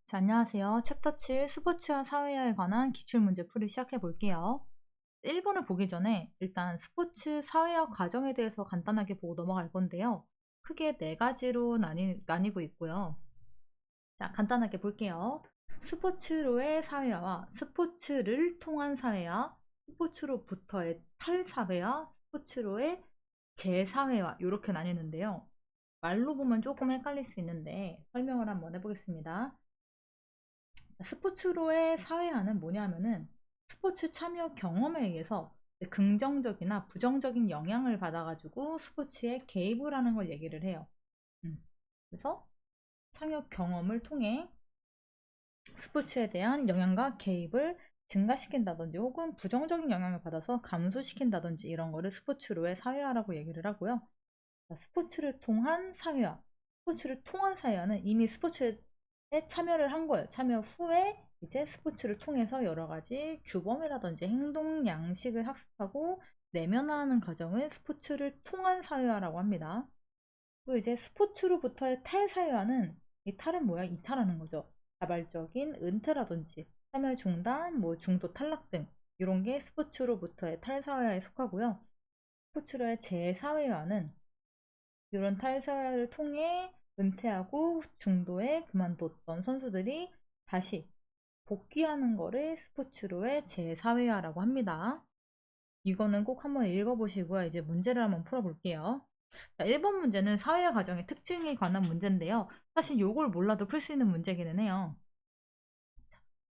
자, 안녕하세요. 챕터 7 스포츠와 사회화에 관한 기출문제 풀이 시작해 볼게요. 1번을 보기 전에 일단 스포츠 사회화 과정에 대해서 간단하게 보고 넘어갈 건데요. 크게 네 가지로 나뉘고 있고요. 자, 간단하게 볼게요. 스포츠로의 사회화와 스포츠를 통한 사회화, 스포츠로부터의 탈사회화, 스포츠로의 재사회화 이렇게 나뉘는데요. 말로 보면 조금 헷갈릴 수 있는데 설명을 한번 해보겠습니다. 스포츠로의 사회화는 뭐냐면은 스포츠 참여 경험에 의해서 긍정적이나 부정적인 영향을 받아가지고 스포츠에 개입을 하는 걸 얘기를 해요. 그래서 참여 경험을 통해 스포츠에 대한 영향과 개입을 증가시킨다든지 혹은 부정적인 영향을 받아서 감소시킨다든지 이런 거를 스포츠로의 사회화라고 얘기를 하고요. 스포츠를 통한 사회화. 스포츠를 통한 사회화는 이미 스포츠에 참여를 한 거예요. 참여 후에 이제 스포츠를 통해서 여러 가지 규범이라든지 행동 양식을 학습하고 내면화하는 과정을 스포츠를 통한 사회화라고 합니다. 또 이제 스포츠로부터의 탈사회화는 이 탈은 뭐야? 이탈하는 거죠. 자발적인 은퇴라든지 참여 중단, 뭐 중도 탈락 등 이런 게 스포츠로부터의 탈사회화에 속하고요. 스포츠로의 재사회화는 이런 탈사회를 통해 은퇴하고 중도에 그만뒀던 선수들이 다시 복귀하는 거를 스포츠로의 재사회화라고 합니다. 이거는 꼭 한번 읽어보시고요. 이제 문제를 한번 풀어볼게요. 자, 1번 문제는 사회화 과정의 특징에 관한 문제인데요. 사실 이걸 몰라도 풀 수 있는 문제기는 해요.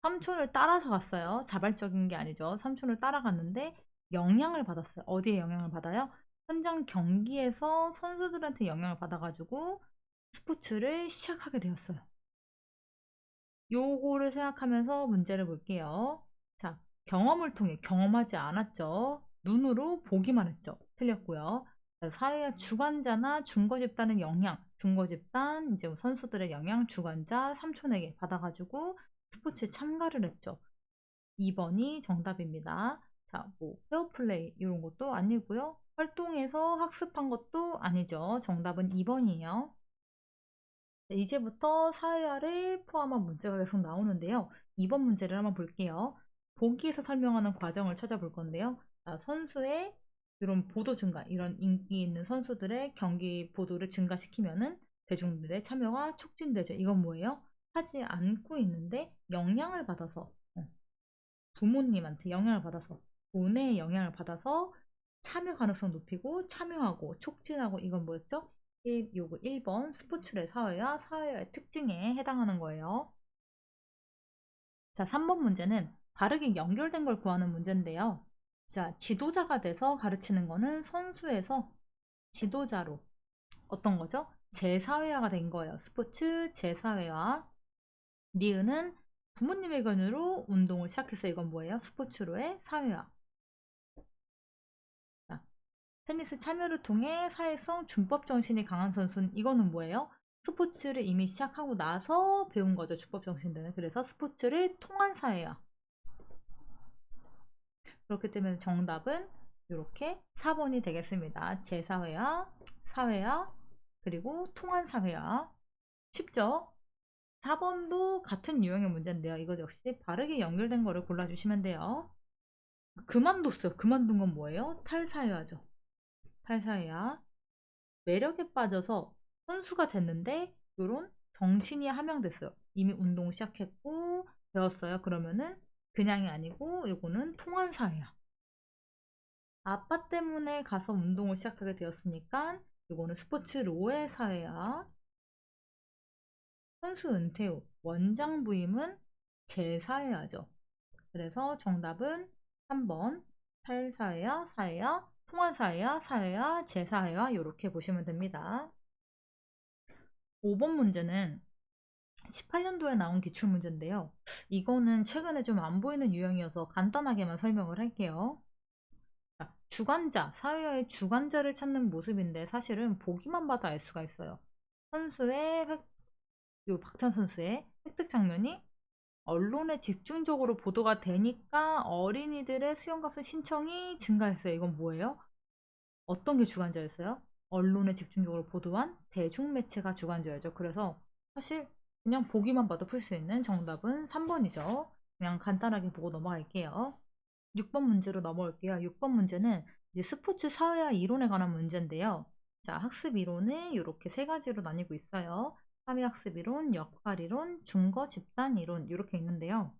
삼촌을 따라서 갔어요. 자발적인 게 아니죠. 삼촌을 따라갔는데 영향을 받았어요. 어디에 영향을 받아요? 현장 경기에서 선수들한테 영향을 받아가지고 스포츠를 시작하게 되었어요. 요거를 생각하면서 문제를 볼게요. 자, 경험을 통해 경험하지 않았죠. 눈으로 보기만 했죠. 틀렸고요. 사회와 주관자나 중거 집단의 영향, 중거 집단, 이제 선수들의 영향, 주관자, 삼촌에게 받아가지고 스포츠에 참가를 했죠. 2번이 정답입니다. 자, 뭐 페어플레이 이런 것도 아니고요. 활동에서 학습한 것도 아니죠. 정답은 2번이에요. 이제부터 사회화를 포함한 문제가 계속 나오는데요. 2번 문제를 한번 볼게요. 보기에서 설명하는 과정을 찾아볼 건데요. 자, 선수의 이런 보도 증가, 이런 인기 있는 선수들의 경기 보도를 증가시키면은 대중들의 참여가 촉진되죠. 이건 뭐예요? 하지 않고 있는데 영향을 받아서 부모님한테 영향을 받아서 돈의 영향을 받아서 참여 가능성 높이고 참여하고 촉진하고 이건 뭐였죠? 요거 1번 스포츠의 사회와 사회의 특징에 해당하는 거예요. 자, 3번 문제는 바르게 연결된 걸 구하는 문제인데요. 자, 지도자가 돼서 가르치는 거는 선수에서 지도자로 어떤 거죠? 재사회화가 된 거예요. 스포츠 재사회화. 니은은 부모님의 견으로 운동을 시작해서 이건 뭐예요? 스포츠로의 사회화. 자, 테니스 참여를 통해 사회성 준법 정신이 강한 선수는 이거는 뭐예요? 스포츠를 이미 시작하고 나서 배운 거죠. 준법 정신들은. 그래서 스포츠를 통한 사회화. 그렇기 때문에 정답은 이렇게 4번이 되겠습니다. 재사회화, 사회화, 그리고 통한 사회화. 쉽죠? 4번도 같은 유형의 문제인데요. 이거 역시 바르게 연결된 거를 골라주시면 돼요. 그만뒀어요. 그만둔 건 뭐예요? 탈사회화죠. 탈사회화. 매력에 빠져서 선수가 됐는데 요런 정신이 함양됐어요. 이미 운동 시작했고 배웠어요. 그러면은 그냥이 아니고 요거는 통한 사회야. 아빠 때문에 가서 운동을 시작하게 되었으니까 요거는 스포츠 로의 사회야. 선수 은퇴 후 원장 부임은 재사회야죠. 그래서 정답은 3번 탈사회야, 사회야, 통한사회야, 사회야, 재사회야 이렇게 보시면 됩니다. 5번 문제는 18년도에 나온 기출문제인데요. 이거는 최근에 좀 안 보이는 유형이어서 간단하게만 설명을 할게요. 자, 주관자, 사회의 주관자를 찾는 모습인데 사실은 보기만 봐도 알 수가 있어요. 선수의 요 박찬 선수의 획득 장면이 언론에 집중적으로 보도가 되니까 어린이들의 수영값수 신청이 증가했어요. 이건 뭐예요? 어떤 게 주관자였어요? 언론에 집중적으로 보도한 대중매체가 주관자였죠. 그래서 사실 그냥 보기만 봐도 풀 수 있는 정답은 3번이죠. 그냥 간단하게 보고 넘어갈게요. 6번 문제로 넘어올게요. 6번 문제는 이제 스포츠 사회화 이론에 관한 문제인데요. 자, 학습 이론은 이렇게 세 가지로 나뉘고 있어요. 사회학습 이론, 역할 이론, 중거 집단 이론 이렇게 있는데요.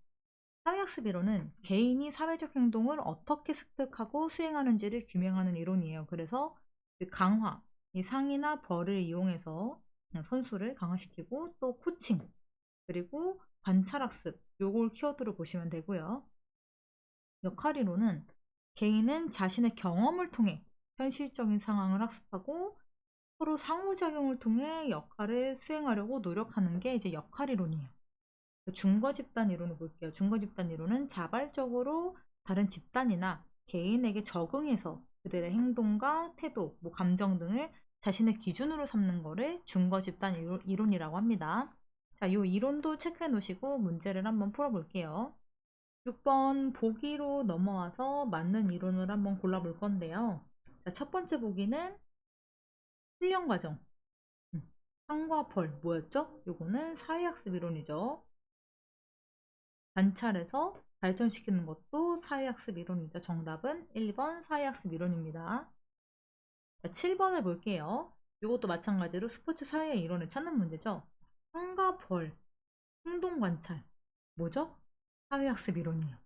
사회학습 이론은 개인이 사회적 행동을 어떻게 습득하고 수행하는지를 규명하는 이론이에요. 그래서 그 강화, 이 상이나 벌을 이용해서 선수를 강화시키고 또 코칭, 그리고 관찰학습, 요걸 키워드로 보시면 되고요. 역할이론은 개인은 자신의 경험을 통해 현실적인 상황을 학습하고 서로 상호작용을 통해 역할을 수행하려고 노력하는 게 이제 역할이론이에요. 중거 집단 이론을 볼게요. 중거 집단 이론은 자발적으로 다른 집단이나 개인에게 적응해서 그들의 행동과 태도, 뭐 감정 등을 자신의 기준으로 삼는 거를 중거 집단 이론이라고 합니다. 자, 이 이론도 체크해 놓으시고 문제를 한번 풀어볼게요. 6번 보기로 넘어와서 맞는 이론을 한번 골라볼 건데요. 자, 첫 번째 보기는 훈련 과정. 상과 벌 뭐였죠? 요거는 사회학습 이론이죠. 관찰해서 발전시키는 것도 사회학습 이론이죠. 정답은 1번 사회학습 이론입니다. 자, 7번을 볼게요. 이것도 마찬가지로 스포츠 사회 이론을 찾는 문제죠. 상과 벌, 행동 관찰. 뭐죠? 사회학습 이론이에요.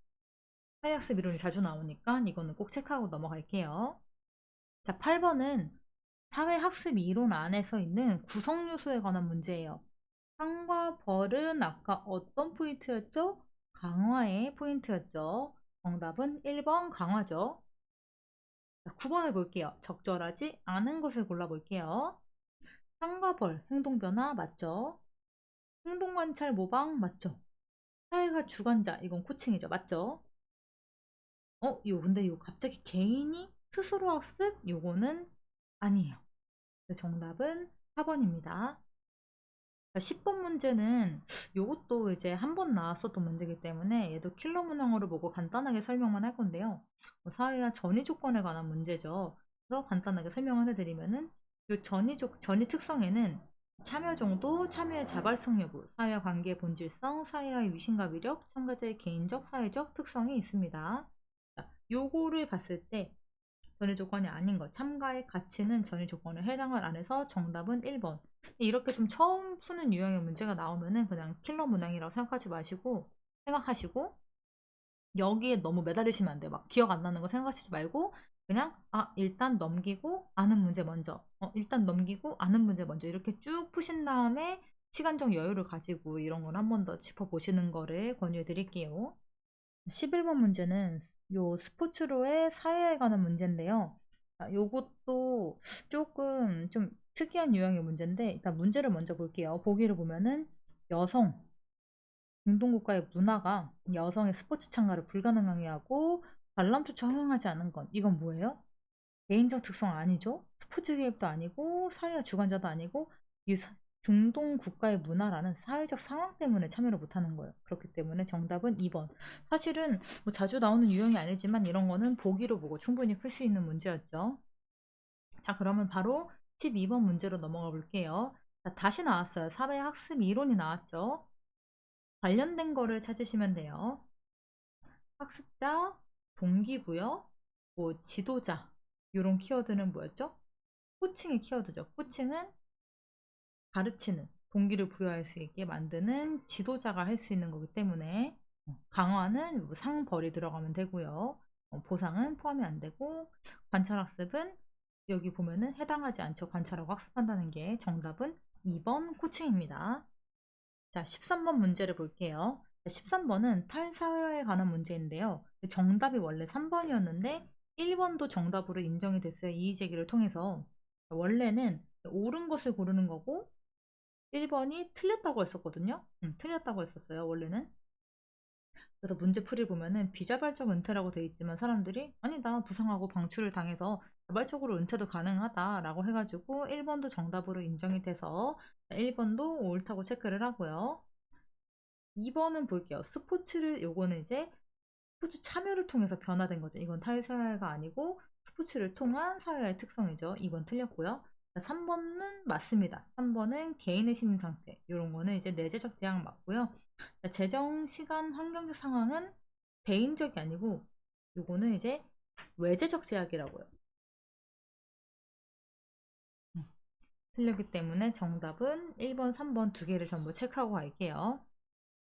사회학습 이론이 자주 나오니까 이거는 꼭 체크하고 넘어갈게요. 자, 8번은 사회학습 이론 안에서 있는 구성 요소에 관한 문제예요. 상과 벌은 아까 어떤 포인트였죠? 강화의 포인트였죠. 정답은 1번 강화죠. 자, 9번을 볼게요. 적절하지 않은 것을 골라볼게요. 상과 벌, 행동 변화 맞죠? 행동 관찰 모방 맞죠? 사회가 주관자, 이건 코칭이죠. 맞죠? 근데 이거 갑자기 개인이 스스로 학습? 요거는 아니에요. 정답은 4번입니다. 10번 문제는 이것도 이제 한 번 나왔었던 문제이기 때문에 얘도 킬러 문항으로 보고 간단하게 설명만 할 건데요. 사회와 전이 조건에 관한 문제죠. 그래서 간단하게 설명을 해드리면은 이 전이 특성에는 참여 정도, 참여의 자발성 여부, 사회와 관계의 본질성, 사회와의 위신과 위력, 참가자의 개인적, 사회적 특성이 있습니다. 자, 요거를 봤을 때 전이 조건이 아닌 것, 참가의 가치는 전이 조건에 해당을 안 해서 정답은 1번. 이렇게 좀 처음 푸는 유형의 문제가 나오면은 그냥 킬러 문항이라고 생각하시고 여기에 너무 매달리시면 안 돼요. 막 기억 안 나는 거 생각하시지 말고 그냥 일단 넘기고 아는 문제 먼저 일단 넘기고 아는 문제 먼저 이렇게 쭉 푸신 다음에 시간적 여유를 가지고 이런 걸 한 번 더 짚어보시는 거를 권유해 드릴게요. 11번 문제는 요 스포츠로의 사회에 관한 문제인데요. 요것도 조금 좀 특이한 유형의 문제인데 일단 문제를 먼저 볼게요. 보기를 보면은 여성 중동국가의 문화가 여성의 스포츠 참가를 불가능하게 하고 관람조차 허용하지 않은 건 이건 뭐예요? 개인적 특성 아니죠? 스포츠 개입도 아니고 사회와 주관자도 아니고 이 중동 국가의 문화라는 사회적 상황 때문에 참여를 못하는 거예요. 그렇기 때문에 정답은 2번. 사실은 뭐 자주 나오는 유형이 아니지만 이런 거는 보기로 보고 충분히 풀 수 있는 문제였죠. 자, 그러면 바로 12번 문제로 넘어가 볼게요. 자, 다시 나왔어요. 사회학습 이론이 나왔죠. 관련된 거를 찾으시면 돼요. 학습자, 동기부여, 뭐 지도자 이런 키워드는 뭐였죠? 코칭의 키워드죠. 코칭은 가르치는, 동기를 부여할 수 있게 만드는 지도자가 할 수 있는 거기 때문에 강화는 뭐 상벌이 들어가면 되고요. 보상은 포함이 안 되고 관찰학습은 여기 보면은 해당하지 않죠. 관찰하고 학습한다는 게 정답은 2번 코칭입니다. 자, 13번 문제를 볼게요. 13번은 탈사회에 관한 문제인데요. 정답이 원래 3번이었는데 1번도 정답으로 인정이 됐어요. 이의제기를 통해서. 원래는 옳은 것을 고르는 거고 1번이 틀렸다고 했었거든요. 틀렸다고 했었어요. 원래는. 그래서 문제풀이 보면은 비자발적 은퇴라고 돼 있지만 사람들이 아니 나 부상하고 방출을 당해서 자발적으로 은퇴도 가능하다라고 해가지고 1번도 정답으로 인정이 돼서 1번도 옳다고 체크를 하고요. 2번은 볼게요. 요거는 이제 스포츠 참여를 통해서 변화된 거죠. 이건 탈사회가 아니고 스포츠를 통한 사회의 특성이죠. 2번 틀렸고요. 3번은 맞습니다. 3번은 개인의 심리 상태. 이런 거는 이제 내재적 제약 맞고요. 재정, 시간, 환경적 상황은 개인적이 아니고 요거는 이제 외재적 제약이라고요. 틀렸기 때문에 정답은 1번, 3번 두 개를 전부 체크하고 갈게요.